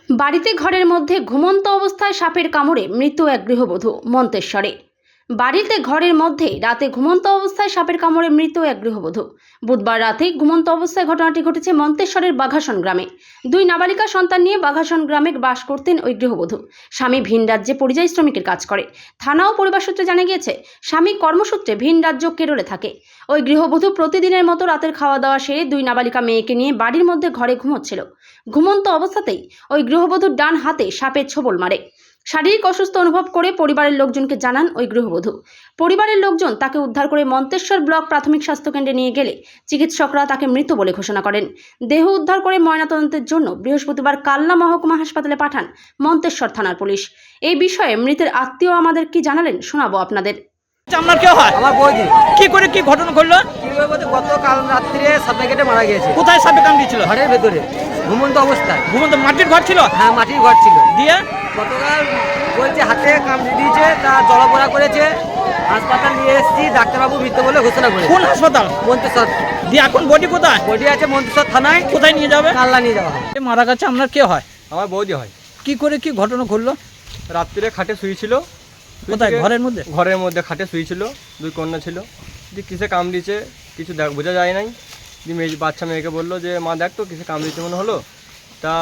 বাড়িতে ঘরের মধ্যে ঘুমন্ত অবস্থায় সাপের কামড়ে মৃত্যু এক গৃহবধূ মন্তেশ্বরে। বাড়িতে ঘরের মধ্যে রাতে ঘুমন্ত অবস্থায় সাপের কামড়ে মৃত্যু এক গৃহবধূ। বুধবার রাতে ঘুমন্ত অবস্থায় ঘটনাটি ঘটেছে মন্তেশ্বরের বাঘাসন গ্রামে। দুই নাবালিকা সন্তান নিয়ে বাঘাসন গ্রামে বাস করতেন ওই গৃহবধূ। স্বামী ভিন রাজ্যে পরিযায়ী শ্রমিকের কাজ করে। থানা ও পরিবার সূত্রে জানা গিয়েছে, স্বামী কর্মসূত্রে ভিন রাজ্য কেরলে থাকে। ওই গৃহবধূ প্রতিদিনের মতো রাতের খাওয়া দাওয়া সেরে দুই নাবালিকা মেয়েকে নিয়ে বাড়ির মধ্যে ঘরে ঘুমোচ্ছিল। ঘুমন্ত অবস্থাতেই ওই গৃহবধূর ডান হাতে সাপের ছোবল মারে। শারীরিক অসুস্থ অনুভব করে পরিবারের লোকজনকে জানান ওই গৃহবধূ। পরিবারের লোকজন তাকে উদ্ধার করে মন্তেশ্বর ব্লক প্রাথমিক স্বাস্থ্যকেন্দ্রে নিয়ে গেলে চিকিৎসকরা তাকে মৃত বলে ঘোষণা করেন। দেহ উদ্ধার করে ময়নাতদন্তের জন্য বৃহস্পতিবার কালনা মহকুমা হাসপাতালে পাঠান মন্তেশ্বর থানার পুলিশ। এই বিষয়ে মৃতের আত্মীয় আমাদের কি জানালেন শোনাবো আপনাদের। আপনার কেউ হয়? আমার বৌদি। কি করে কি ঘটনা ঘটলো? গতকাল রাত্রে সাপে কেটে মারা গিয়েছে। কোথায় সাপে কামড়িয়েছিল? ঘরের ভেতরে ঘুমন্ত অবস্থায়। ঘুমন্ত মাটির ঘর ছিল? হ্যাঁ, মাটির ঘর ছিল। দিয়ে গতকাল বলছে হাতে কামড়ে দিয়েছে, তা জলাপড়া করেছে। হাসপাতাল নিয়ে এসেছি, ডাক্তারবাবু মৃত বলে ঘোষণা করেছে। কোন হাসপাতাল? মন্তেশ্বর। দিয়ে এখন বডি কোথায়? বডি আছে মন্তেশ্বর থানায়। কোথায় নিয়ে যাবে? কাল্লা নিয়ে যাওয়া হবে। এ মারা গেছে, আপনার কে হয়? আমার বৌদি হয়। কি করে কি ঘটনা ঘটলো? রাত্রিরে খাটে শুয়েছিল। কোথায়? ঘরের মধ্যে? ঘরের মধ্যে খাটে শুয়েছিল, দুই কন্যা ছিল। যে কিসে কামড়িয়েছে কিছু বোঝা যায় নাই। দিয়ে বাচ্চা মেয়েকে বললো যে মা দেখ তো কিসে কামড়িয়েছে মনে হলো। তা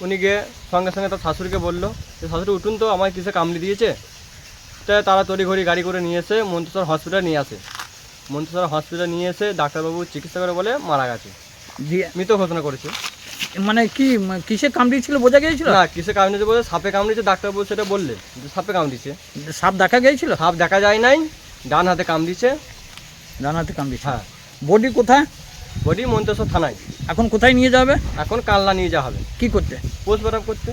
উনি গিয়ে সঙ্গে সঙ্গে তার শাশুড়িকে বললো যে শাশুড়ি উঠুন তো, আমার কিসে কামড়ি দিয়েছে। তা তারা তড়িঘড়ি গাড়ি করে নিয়ে এসে মন্তেশ্বর হসপিটাল নিয়ে আসে। মন্তেশ্বর হসপিটাল নিয়ে এসে ডাক্তারবাবু চিকিৎসা করে বলে মারা গেছে, দিয়ে মৃত ঘোষণা করেছে। মানে কি কিসে কামড়িয়েছিল বোঝা গিয়েছিল? না, কিসে কামড়িয়েছে বলে সাপে কামড়িয়েছে, ডাক্তারবাবু সেটা বললে যে সাপে কামড়িয়েছে। সাপ দেখা গিয়েছিল? সাপ দেখা যায় নাই, ডান হাতে কামড়িয়েছে। ডান হাতে কামড়িয়েছে। হ্যাঁ। বডি কোথায়? বডি মন্তেশ্বর থানায়। এখন কোথায় নিয়ে যাবে? এখন কালনা নিয়ে যাওয়া হবে কি করতে? পোস্টমর্টম করতে।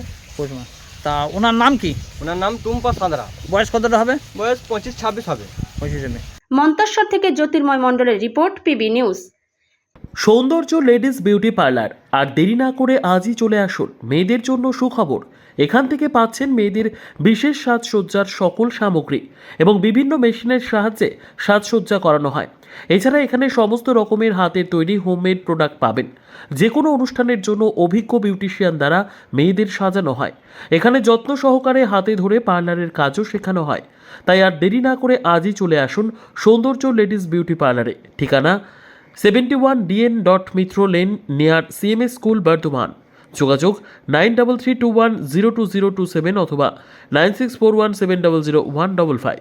তা ওনার নাম কি? ওনার নাম টুম্পা সাঁতরা। বয়স কতটা হবে? বয়স 25-26 হবে। 25 হবে। মন্তেশ্বর থেকে জ্যোতির্ময় মণ্ডলের রিপোর্ট, পিবি নিউজ। সৌন্দর্য লেডিস বিউটি পার্লার। আর দেরি না করে আজই চলে আসুন। মেয়েদের জন্য সুখবর, এখান থেকে পাচ্ছেন মেয়েদের বিশেষ সাজসজ্জার সকল সামগ্রী এবং বিভিন্ন মেশিনের সাহায্যে সাজসজ্জা করানো হয়। এছাড়া এখানে সমস্ত রকমের হাতের তৈরি হোমমেড প্রোডাক্ট পাবেন। যে কোনো অনুষ্ঠানের জন্য অভিজ্ঞ বিউটিশিয়ান দ্বারা মেয়েদের সাজানো হয়। এখানে যত্ন সহকারে হাতে ধরে পার্লারের কাজও শেখানো হয়। তাই আর দেরি না করে আজই চলে আসুন সৌন্দর্য লেডিস বিউটি পার্লারে। ঠিকানা 71 DN Mitra lane near CMS school Bardhaman. যোগাযোগ 9331020027 অথবা 9641700155।